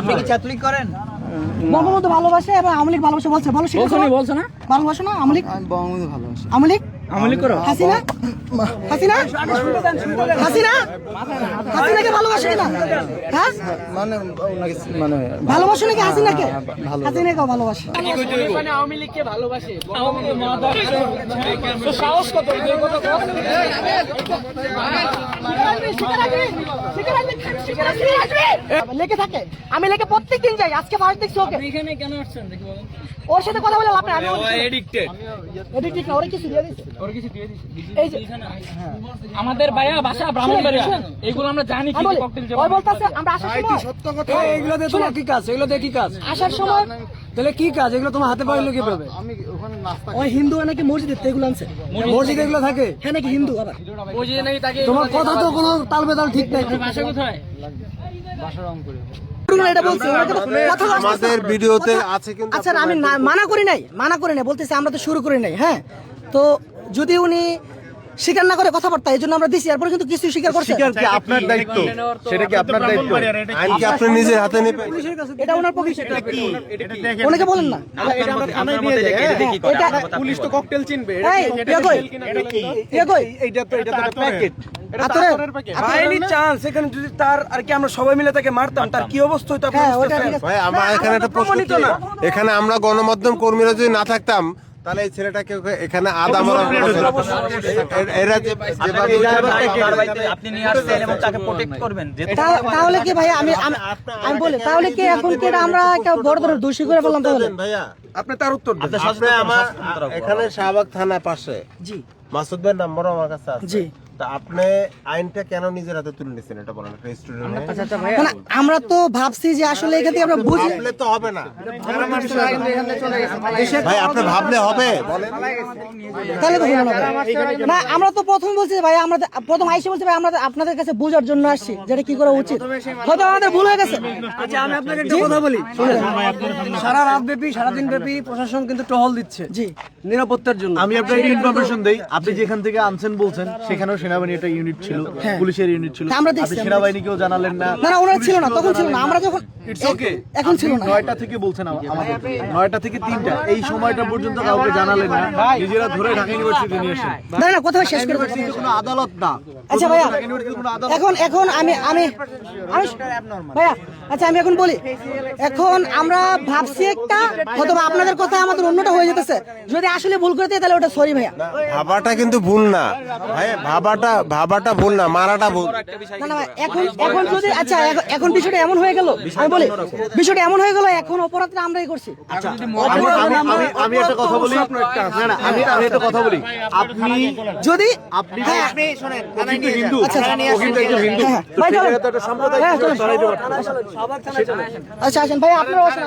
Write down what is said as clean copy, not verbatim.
আপনি কি ছাত্রলীগ করেন? বঙ্গবন্ধু ভালোবাসে এবং আওয়ামী লীগ ভালোবাসে বলছে, বলো বলছো না? ভালোবাসো না আওয়ামী লীগ? আমি বঙ্গবন্ধু ভালোবাসি। আওয়ামী লীগ করো। হাসিনা হাসিনাকে ভালোবাসে না? হ্যাঁ মানে ওনাকে মানে ভালোবাসো নাকি হাসিনাকে? হাসিনাকেও ভালোবাসে। আওয়ামী লীগকে ভালোবাসে, সাহস কত লেগে থাকে। আমি লেগে প্রত্যেকদিন যাই, আজকে ফার্স্ট দেখছি ওকে। এখানে কেন আসছেন দেখি বলেন? ওর সাথে কথা বলে লাভ নাই। আমি এডিক্টেড এডিক্টেড না, ওরে কিছু দিয়ে দিছে। এই যে আমাদের ভাইয়া বাসা ব্রাহ্মণবাড়িয়া, এগুলো আমরা জানি কি ককটেল ওই বলতাছে আমরা আসার সময় সত্য কথা। এগুলো দিয়ে তোমার কি কাজ? এগুলো দিয়ে কি কাজ? আসার সময় তাহলে কি কাজ? এগুলো তোমার হাতে পাইলো কিভাবে? আমি ওখানে নাস্তা ওই হিন্দু নাকি মসজিদে এগুলো আনছে। মসজিদে এগুলো থাকে? হ্যাঁ নাকি হিন্দু আবার? বুঝিয়ে নাকি তাকে তোমার কথা তো কোনো তাল বেতাল ঠিক নাই। বাসা কোথায়? এটা বলছে আমাদের ভিডিওতে আছে কিন্তু আচ্ছা আমি মানা করি নাই বলতেছি আমরা তো শুরু করি নাই। হ্যাঁ তো যদি উনি স্বীকার না করে কথাবার্তা, এই জন্য আমরা দিছি। এরপরে কিন্তু কিছু স্বীকার করছে। স্বীকার কি আপনার দায়িত্ব? সেটা কি আপনার দায়িত্ব? আইন কি আপনি নিজের হাতে নেবেন? এটা ওনার পক্ষে। ওনাকে বলেন না। পুলিশ তো ককটেল চিনবে। এইটা তো একটা প্যাকেট। আইনি চান্স এখানে যদি তার আর কি আমরা সবাই মিলে তাকে মারতাম, তার কি অবস্থা হতো? ভাই আমার এখানে একটা প্রশ্ন ছিল না, এখানে আমরা গণমাধ্যম কর্মীরা যদি না থাকতাম তাহলে এই ছেলেটাকে এখানে আদা মারা এরা আপনি নিয়ে আসছেন এবং তাকে প্রোটেক্ট করবেন। তাহলে কি ভাই আমি বলি তাহলে কি এখন কি আমরা একটা বড় ধরনের দোষী করে ফেললাম? তাহলে ভাইয়া আপনি তার উত্তর দেন। আপনি আমার এখানে শাহবাগ থানার পাশে জি মাসুদ ভাইয়ের নাম্বারও আমার কাছে আছে। জি তা আপনি আইনটা কেন নিজের হাতে তুলে নিছেন এটা বলেন। একটা স্টুডেন্ট মানে আমরা তো ভাবছি যে আসলে এখান থেকে আমরা বুঝি ভাবলে তো হবে না ভাই, আপনি ভাবলে হবে বলেন। তাহলে তো হলো না ভাই। না আমরা তো প্রথম বলছি ভাই, আমরা প্রথম আইসে বলছি ভাই আমরা আপনাদের কাছে বোঝার জন্য আসছি যেটা কি করা উচিত। হয়তো আমাদের ভুল হয়ে গেছে। আচ্ছা আমি আপনাকে একটা কথা বলি, সারা রাত ব্যাপী সারাদিন ব্যাপী প্রশাসন কিন্তু টহল দিচ্ছে জি নিরাপত্তার জন্য। আমি আপনাকে ইনফরমেশন দেই, আপনি যেখান থেকে আনছেন বলছেন সেখানেও সেনাবাহিনী একটা ইউনিট ছিল, পুলিশের ইউনিট ছিল। আমরা আপনি দেখছি সেনাবাহিনীকেও জানালেন না? না ওরা ছিল না, তখন ছিল না। আমরা যখন ইটস ওকে, এখন ছিল না। 9টা থেকে বলছেন আমাদের 9টা থেকে 3টা এই সময়টা পর্যন্ত কাউকে জানালেন না, নিজেরা ধরে ঢাকা ইউনিভার্সিটি নিয়ে আসেন। না কথা শেষ করে দিচ্ছি। ইউনিভার্সিটি কোনো আদালত না। আচ্ছা ভাইয়া ঢাকা ইউনিভার্সিটি কোনো আদালত এখন আমি ভাইয়া আচ্ছা আমি এখন বলি, এখন আমরা ভাবছি একটা, হয়তো আপনাদের কথা আমাদের অন্যটা হয়ে যেতেছে। যদি আসলে ভুল করে দিই তাহলে ওটা সরি ভাইয়া। ভাবাটা কিন্তু ভুল না ভাই, ভাবাটা ভুল না, মারাটা ভুল। না ভাই, এখন যদি আচ্ছা এখন বিষয়টা এমন হয়ে গেল, আমি বলি বিষয়টা এমন হয়ে গেল এখন অপরাধটা আমরাই করছি। আমি একটা কথা বলি, না আমি একটা কথা বলি, আপনি যদি হ্যাঁ আপনি শুনেন, আমি কিন্তু হিন্দু, আচ্ছা ও কিন্তু একজন হিন্দু, ভাই চলেন। তো একটা সম্প্রদায় হ্যাঁ চলেন। ধরাই দেবো। আচ্ছা আসেন ভাই, আপনারা আসেন।